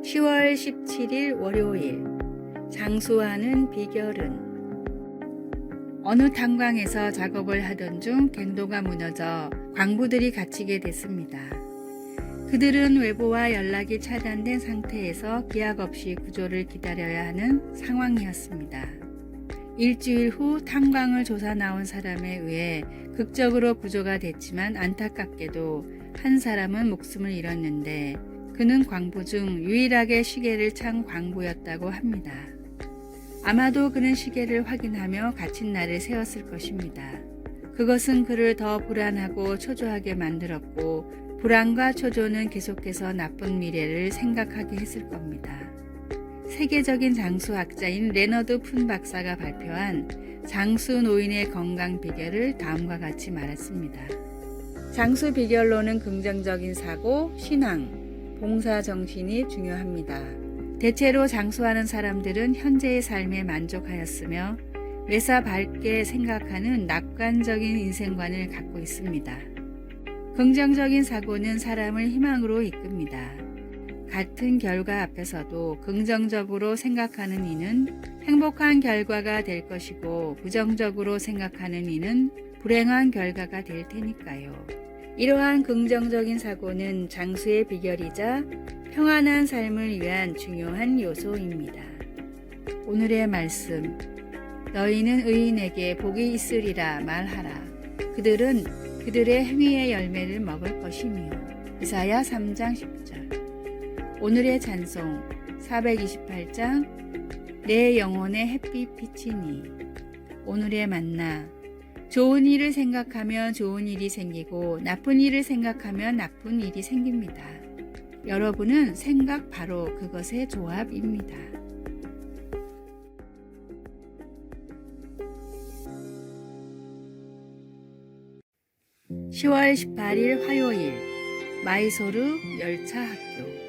(10월 17일) 월요일. 장수하는 비결은? 어느 탄광에서 작업을 하던 중 갱도가 무너져 광부들이 갇히게 됐습니다. 그들은 외부와 연락이 차단된 상태에서 기약 없이 구조를 기다려야 하는 상황이었습니다. 일주일 후 탄광을 조사 나온 사람에 의해 극적으로 구조가 됐지만 안타깝게도 한 사람은 목숨을 잃었는데 그는 광부 중 유일하게 시계를 찬 광부였다고 합니다. 아마도 그는 시계를 확인하며 갇힌 날을 세웠을 것입니다. 그것은 그를 더 불안하고 초조하게 만들었고 불안과 초조는 계속해서 나쁜 미래를 생각하게 했을 겁니다. 세계적인 장수학자인 레너드 푼 박사가 발표한 장수 노인의 건강 비결을 다음과 같이 말했습니다. 장수 비결로는 긍정적인 사고, 신앙, 봉사 정신이 중요합니다. 대체로 장수하는 사람들은 현재의 삶에 만족하였으며 매사 밝게 생각하는 낙관적인 인생관을 갖고 있습니다. 긍정적인 사고는 사람을 희망으로 이끕니다. 같은 결과 앞에서도 긍정적으로 생각하는 이는 행복한 결과가 될 것이고 부정적으로 생각하는 이는 불행한 결과가 될 테니까요. 이러한 긍정적인 사고는 장수의 비결이자 평안한 삶을 위한 중요한 요소입니다. 오늘의 말씀. 너희는 의인에게 복이 있으리라 말하라. 그들은 그들의 행위의 열매를 먹을 것이며. 이사야 3장 10절. 오늘의 찬송 428장 내 영혼의 햇빛 비치니. 오늘의 만나. 좋은 일을 생각하면 좋은 일이 생기고 나쁜 일을 생각하면 나쁜 일이 생깁니다. 여러분은 생각 바로 그것의 조합입니다. 10월 18일 화요일. 마이소르 열차 학교.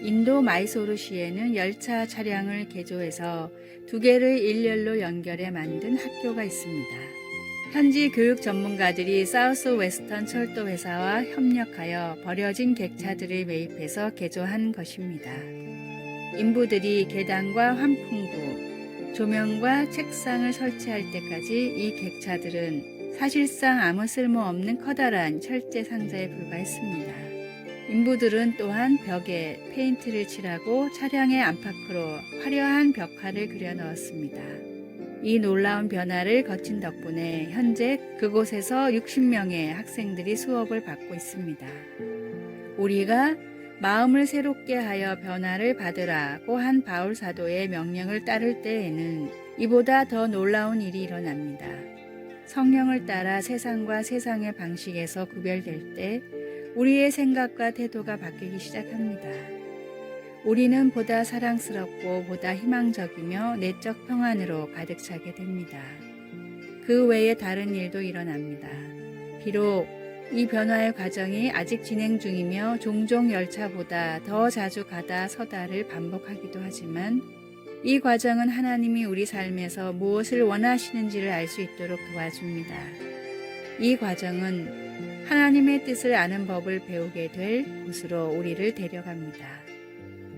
인도 마이소르시에는 열차 차량을 개조해서 2개를 일렬로 연결해 만든 학교가 있습니다. 현지 교육 전문가들이 사우스 웨스턴 철도 회사와 협력하여 버려진 객차들을 매입해서 개조한 것입니다. 인부들이 계단과 환풍구, 조명과 책상을 설치할 때까지 이 객차들은 사실상 아무 쓸모없는 커다란 철제 상자에 불과했습니다. 인부들은 또한 벽에 페인트를 칠하고 차량의 안팎으로 화려한 벽화를 그려 넣었습니다. 이 놀라운 변화를 거친 덕분에 현재 그곳에서 60명의 학생들이 수업을 받고 있습니다. 우리가 마음을 새롭게 하여 변화를 받으라고 한 바울 사도의 명령을 따를 때에는 이보다 더 놀라운 일이 일어납니다. 성령을 따라 세상과 세상의 방식에서 구별될 때 우리의 생각과 태도가 바뀌기 시작합니다. 우리는 보다 사랑스럽고 보다 희망적이며 내적 평안으로 가득 차게 됩니다. 그 외에 다른 일도 일어납니다. 비록 이 변화의 과정이 아직 진행 중이며 종종 열차보다 더 자주 가다 서다를 반복하기도 하지만 이 과정은 하나님이 우리 삶에서 무엇을 원하시는지를 알 수 있도록 도와줍니다. 이 과정은 하나님의 뜻을 아는 법을 배우게 될 곳으로 우리를 데려갑니다.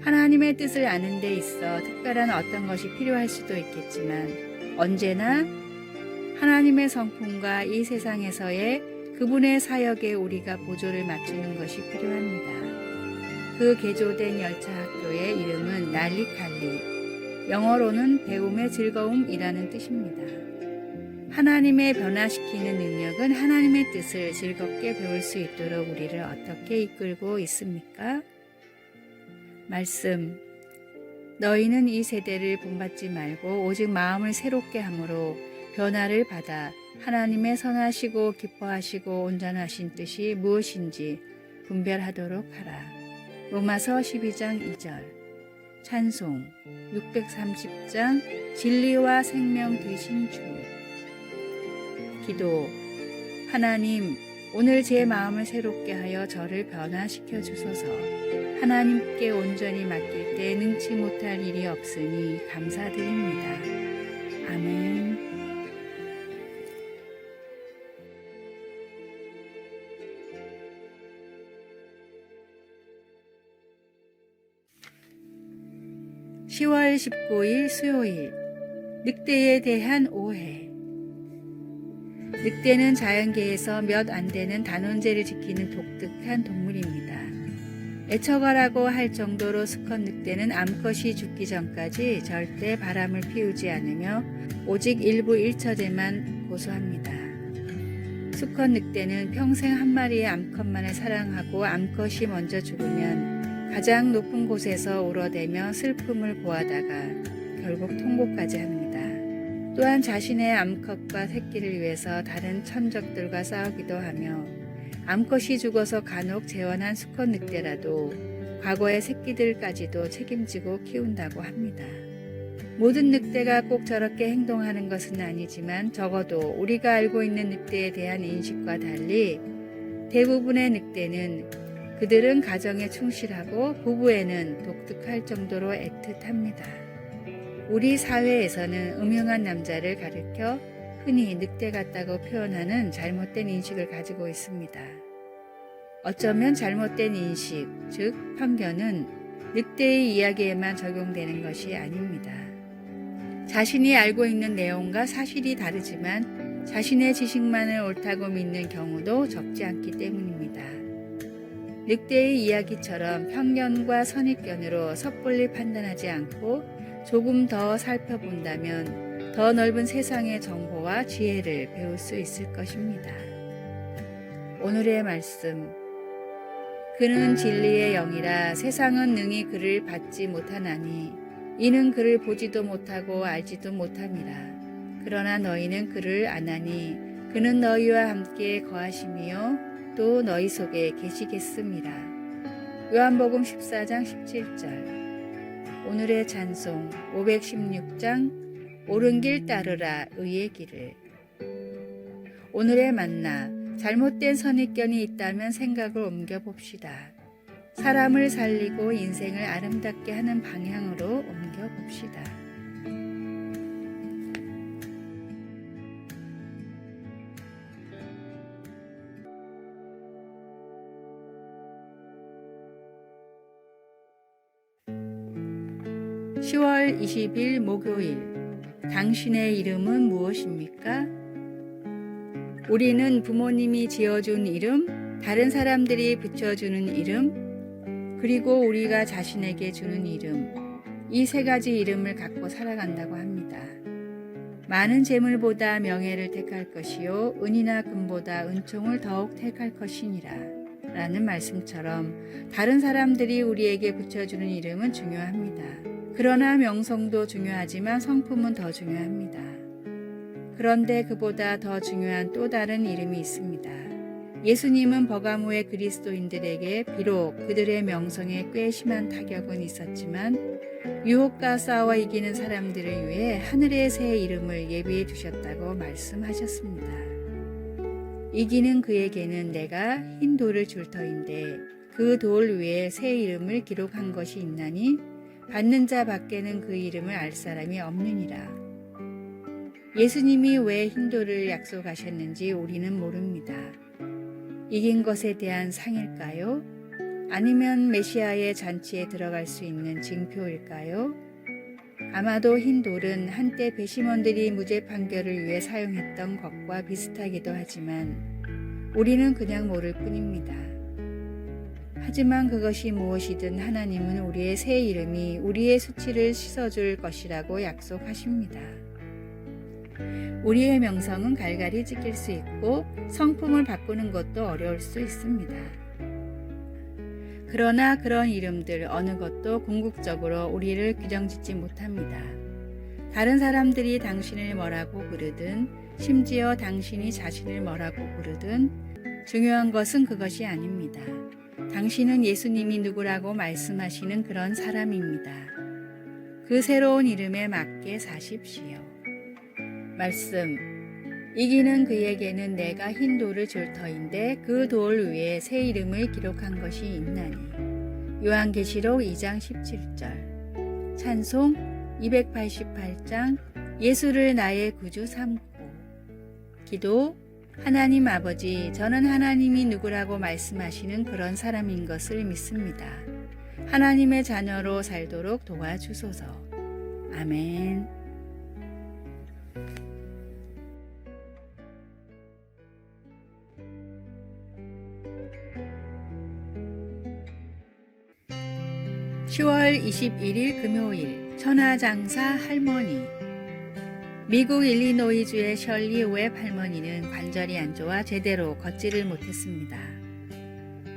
하나님의 뜻을 아는 데 있어 특별한 어떤 것이 필요할 수도 있겠지만 언제나 하나님의 성품과 이 세상에서의 그분의 사역에 우리가 보조를 맞추는 것이 필요합니다. 그 개조된 열차 학교의 이름은 날리칼리, 영어로는 배움의 즐거움이라는 뜻입니다. 하나님의 변화시키는 능력은 하나님의 뜻을 즐겁게 배울 수 있도록 우리를 어떻게 이끌고 있습니까? 말씀. 너희는 이 세대를 본받지 말고 오직 마음을 새롭게 함으로 변화를 받아 하나님의 선하시고 기뻐하시고 온전하신 뜻이 무엇인지 분별하도록 하라. 로마서 12장 2절. 찬송 630장 진리와 생명 되신 주. 기도. 하나님, 오늘 제 마음을 새롭게 하여 저를 변화시켜 주소서. 하나님께 온전히 맡길 때 능치 못할 일이 없으니 감사드립니다. 아멘. (10월 19일) 수요일. 늑대에 대한 오해. 늑대는 자연계에서 몇 안 되는 단원제를 지키는 독특한 동물입니다. 애처가라고 할 정도로 수컷 늑대는 암컷이 죽기 전까지 절대 바람을 피우지 않으며 오직 일부 일처제만 고수합니다. 수컷 늑대는 평생 한 마리의 암컷만을 사랑하고 암컷이 먼저 죽으면 가장 높은 곳에서 울어대며 슬픔을 고하다가 결국 통곡까지 합니다. 또한 자신의 암컷과 새끼를 위해서 다른 천적들과 싸우기도 하며 암컷이 죽어서 간혹 재혼한 수컷 늑대라도 과거의 새끼들까지도 책임지고 키운다고 합니다. 모든 늑대가 꼭 저렇게 행동하는 것은 아니지만 적어도 우리가 알고 있는 늑대에 대한 인식과 달리 대부분의 늑대는 그들은 가정에 충실하고 부부에는 독특할 정도로 애틋합니다. 우리 사회에서는 음흉한 남자를 가리켜 흔히 늑대 같다고 표현하는 잘못된 인식을 가지고 있습니다. 어쩌면 잘못된 인식, 즉 편견은 늑대의 이야기에만 적용되는 것이 아닙니다. 자신이 알고 있는 내용과 사실이 다르지만 자신의 지식만을 옳다고 믿는 경우도 적지 않기 때문입니다. 늑대의 이야기처럼 편견과 선입견으로 섣불리 판단하지 않고 조금 더 살펴본다면 더 넓은 세상의 정보와 지혜를 배울 수 있을 것입니다. 오늘의 말씀. 그는 진리의 영이라 세상은 능히 그를 받지 못하나니 이는 그를 보지도 못하고 알지도 못함이라. 그러나 너희는 그를 아나니 그는 너희와 함께 거하시며 또 너희 속에 계시겠습니다. 요한복음 14장 17절. 오늘의 찬송 516장 옳은 길 따르라 의의 길을. 오늘의 만나. 잘못된 선입견이 있다면 생각을 옮겨봅시다. 사람을 살리고 인생을 아름답게 하는 방향으로 옮겨봅시다. (10월 20일) 목요일. 당신의 이름은 무엇입니까? 우리는 부모님이 지어준 이름, 다른 사람들이 붙여주는 이름, 그리고 우리가 자신에게 주는 이름, 이 세 가지 이름을 갖고 살아간다고 합니다. 많은 재물보다 명예를 택할 것이요 은이나 금보다 은총을 더욱 택할 것이니라 라는 말씀처럼 다른 사람들이 우리에게 붙여주는 이름은 중요합니다. 그러나 명성도 중요하지만 성품은 더 중요합니다. 그런데 그보다 더 중요한 또 다른 이름이 있습니다. 예수님은 버가모의 그리스도인들에게 비록 그들의 명성에 꽤 심한 타격은 있었지만 유혹과 싸워 이기는 사람들을 위해 하늘의 새 이름을 예비해 두셨다고 말씀하셨습니다. 이기는 그에게는 내가 흰 돌을 줄 터인데 그 돌 위에 새 이름을 기록한 것이 있나니 받는 자 밖에는 그 이름을 알 사람이 없느니라. 예수님이 왜 흰 돌을 약속하셨는지 우리는 모릅니다. 이긴 것에 대한 상일까요? 아니면 메시아의 잔치에 들어갈 수 있는 징표일까요? 아마도 흰 돌은 한때 배심원들이 무죄 판결을 위해 사용했던 것과 비슷하기도 하지만 우리는 그냥 모를 뿐입니다. 하지만 그것이 무엇이든 하나님은 우리의 새 이름이 우리의 수치를 씻어줄 것이라고 약속하십니다. 우리의 명성은 갈갈이 찢길 수 있고 성품을 바꾸는 것도 어려울 수 있습니다. 그러나 그런 이름들 어느 것도 궁극적으로 우리를 규정짓지 못합니다. 다른 사람들이 당신을 뭐라고 부르든 심지어 당신이 자신을 뭐라고 부르든 중요한 것은 그것이 아닙니다. 당신은 예수님이 누구라고 말씀하시는 그런 사람입니다. 그 새로운 이름에 맞게 사십시오. 말씀. 이기는 그에게는 내가 흰 돌을 줄 터인데 그 돌 위에 새 이름을 기록한 것이 있나니. 요한계시록 2장 17절. 찬송 288장 예수를 나의 구주 삼고. 기도. 하나님 아버지, 저는 하나님이 누구라고 말씀하시는 그런 사람인 것을 믿습니다. 하나님의 자녀로 살도록 도와주소서. 아멘. (10월 21일) 금요일 천하장사 할머니. 미국 일리노이주의 셜리 웹 할머니는 관절이 안 좋아 제대로 걷지를 못했습니다.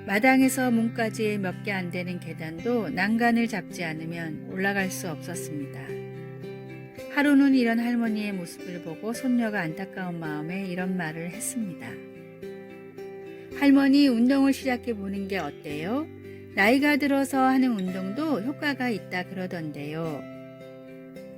마당에서 문까지 몇 개 안 되는 계단도 난간을 잡지 않으면 올라갈 수 없었습니다. 하루는 이런 할머니의 모습을 보고 손녀가 안타까운 마음에 이런 말을 했습니다. 할머니, 운동을 시작해 보는 게 어때요? 나이가 들어서 하는 운동도 효과가 있다 그러던데요.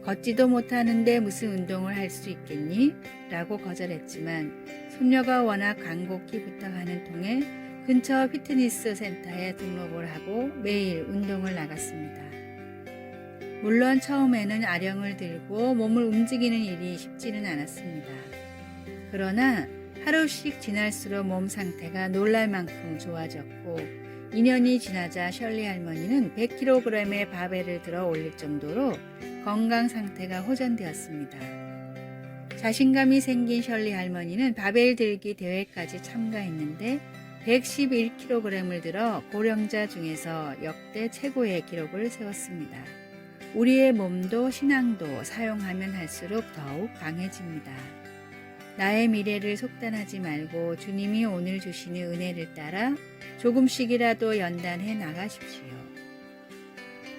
걷지도 못하는데 무슨 운동을 할 수 있겠니? 라고 거절했지만 손녀가 워낙 간곡히 부탁하는 통에 근처 피트니스 센터에 등록을 하고 매일 운동을 나갔습니다. 물론 처음에는 아령을 들고 몸을 움직이는 일이 쉽지는 않았습니다. 그러나 하루씩 지날수록 몸 상태가 놀랄 만큼 좋아졌고 2년이 지나자 셜리 할머니는 100kg의 바벨을 들어 올릴 정도로 건강 상태가 호전되었습니다. 자신감이 생긴 셜리 할머니는 바벨 들기 대회까지 참가했는데 111kg을 들어 고령자 중에서 역대 최고의 기록을 세웠습니다. 우리의 몸도 신앙도 사용하면 할수록 더욱 강해집니다. 나의 미래를 속단하지 말고 주님이 오늘 주시는 은혜를 따라 조금씩이라도 연단해 나가십시오.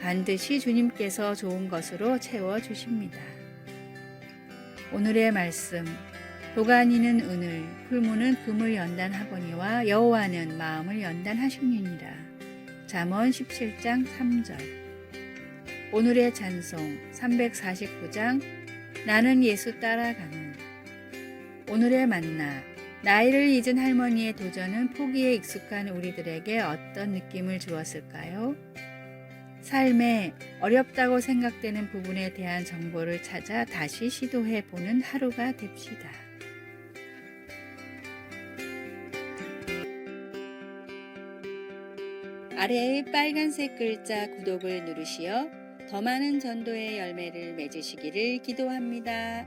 반드시 주님께서 좋은 것으로 채워주십니다. 오늘의 말씀. 도가니는 은을, 풀무는 금을 연단하거니와 여호와는 마음을 연단하시느니라. 잠언 17장 3절. 오늘의 찬송 349장 나는 예수 따라가는. 오늘의 만나. 나이를 잊은 할머니의 도전은 포기에 익숙한 우리들에게 어떤 느낌을 주었을까요? 삶에 어렵다고 생각되는 부분에 대한 정보를 찾아 다시 시도해보는 하루가 됩시다. 아래의 빨간색 글자 구독을 누르시어 더 많은 전도의 열매를 맺으시기를 기도합니다.